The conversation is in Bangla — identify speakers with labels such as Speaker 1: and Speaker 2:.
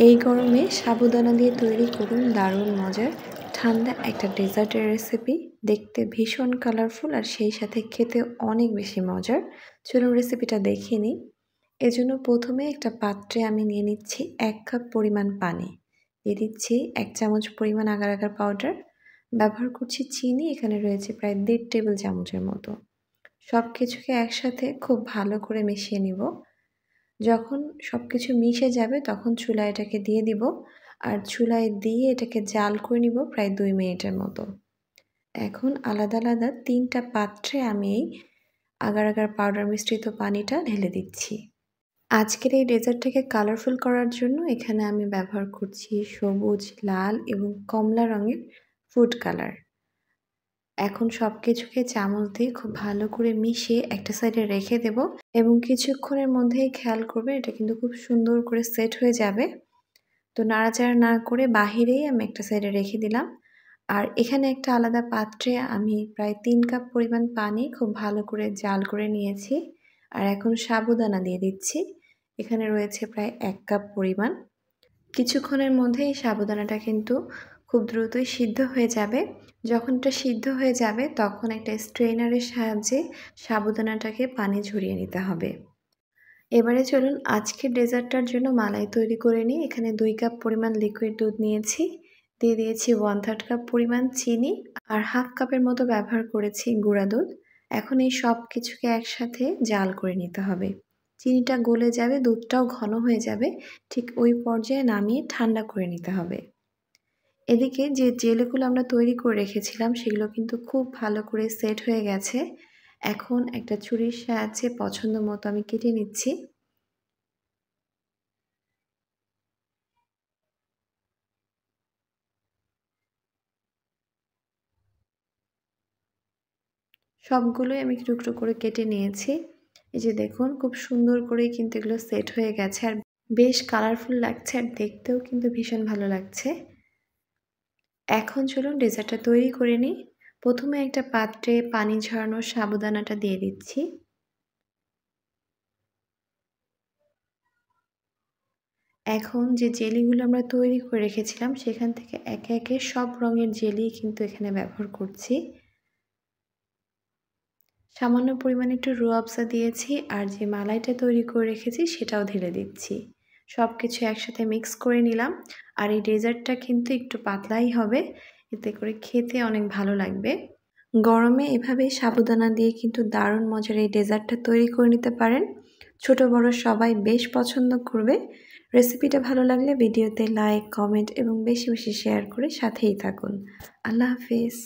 Speaker 1: এই গরমে সাবুদানা দিয়ে তৈরি করুন দারুণ মজার ঠান্ডা একটা ডেজার্টের রেসিপি। দেখতে ভীষণ কালারফুল আর সেই সাথে খেতে অনেক বেশি মজার। চলুন রেসিপিটা দেখে নিই। এজন্য প্রথমে একটা পাত্রে আমি নিয়ে নিচ্ছি 1 কাপ পরিমাণ পানি, দিয়ে দিচ্ছি 1 চামচ পরিমাণ আগার আগার পাউডার, ব্যবহার করছি চিনি, এখানে রয়েছে প্রায় 1.5 টেবিল চামচের মতো। সব কিছুকে একসাথে খুব ভালো করে মিশিয়ে নিব। যখন সব কিছু মিশে যাবে তখন চুলায় এটাকে দিয়ে দিব, আর চুলায় দিয়ে এটাকে জাল করে নিব প্রায় 2 মিনিটের মতো। এখন আলাদা আলাদা 3টা পাত্রে আমি এই আগার আগার পাউডার মিশ্রিত পানিটা ঢেলে দিচ্ছি। আজকের এই ডেজার্টটাকে কালারফুল করার জন্য এখানে আমি ব্যবহার করছি সবুজ, লাল এবং কমলা রঙের ফুড কালার। এখন সব কিছুকে চামচ দিয়ে খুব ভালো করে মিশিয়ে একটা সাইডে রেখে দেব এবং কিছুক্ষণের মধ্যেই খেয়াল করবে এটা কিন্তু খুব সুন্দর করে সেট হয়ে যাবে। তো নাড়াচাড়া না করে বাহিরেই আমি একটা সাইডে রেখে দিলাম। আর এখানে একটা আলাদা পাত্রে আমি প্রায় 3 কাপ পরিমাণ পানি খুব ভালো করে জাল করে নিয়েছি। আর এখন সাবুদানা দিয়ে দিচ্ছি। এখানে রয়েছে প্রায় 1 কাপ পরিমাণ। কিছুক্ষণের মধ্যেই সাবুদানাটা কিন্তু খুব দ্রুতই সিদ্ধ হয়ে যাবে। যখন এটা সিদ্ধ হয়ে যাবে তখন একটা স্ট্রেনারের সাহায্যে সাবুদানাটাকে পানি ঝরিয়ে নিতে হবে। এবারে চলুন আজকের ডেজার্টটার জন্য মালাই তৈরি করে নিই। এখানে 2 কাপ পরিমাণ লিকুইড দুধ নিয়েছি, দিয়ে দিয়েছি 1/3 কাপ পরিমাণ চিনি আর 1/2 কাপের মতো ব্যবহার করেছি গুঁড়া দুধ। এখন এই সব কিছুকে একসাথে জাল করে নিতে হবে। চিনিটা গলে যাবে, দুধটাও ঘন হয়ে যাবে, ঠিক ওই পর্যায়ে নামিয়ে ঠান্ডা করে নিতে হবে। এদিকে যে জেলিগুলো আমরা তৈরি করে রেখেছিলাম সেগুলো কিন্তু খুব ভালো করে সেট হয়ে গেছে। এখন একটা ছুরির সাহায্যে পছন্দ মতো আমি কেটে নিচ্ছি। সবগুলোই আমি টুকরো করে কেটে নিয়েছি। এই যে দেখুন খুব সুন্দর করে কিন্তু এগুলো সেট হয়ে গেছে আর বেশ কালারফুল লাগছে আর দেখতেও কিন্তু ভীষণ ভালো লাগছে। এখন চলুন ডেজার্টটা তৈরি করে নিই। প্রথমে একটা পাত্রে পানি ঝরানো সাবুদানাটা দিয়ে দিচ্ছি। এখন যে জেলিগুলো আমরা তৈরি করে রেখেছিলাম সেখান থেকে একে একে সব রঙের জেলি কিন্তু এখানে ব্যবহার করছি। সামান্য পরিমাণে একটু রুয়াবজা দিয়েছি আর যে মালাইটা তৈরি করে রেখেছি সেটাও ঢেলে দিচ্ছি। সব কিছু একসাথে মিক্স করে নিলাম। আর এই ডেজার্টটা কিন্তু একটু পাতলাই হবে, এতে করে খেতে অনেক ভালো লাগবে। গরমে এভাবেই সাবুদানা দিয়ে কিন্তু দারুণ মজার এই ডেজার্টটা তৈরি করে নিতে পারেন। ছোট বড় সবাই বেশ পছন্দ করবে। রেসিপিটা ভালো লাগলে ভিডিওতে লাইক, কমেন্ট এবং বেশি বেশি শেয়ার করে সাথেই থাকুন। আল্লাহ হাফেজ।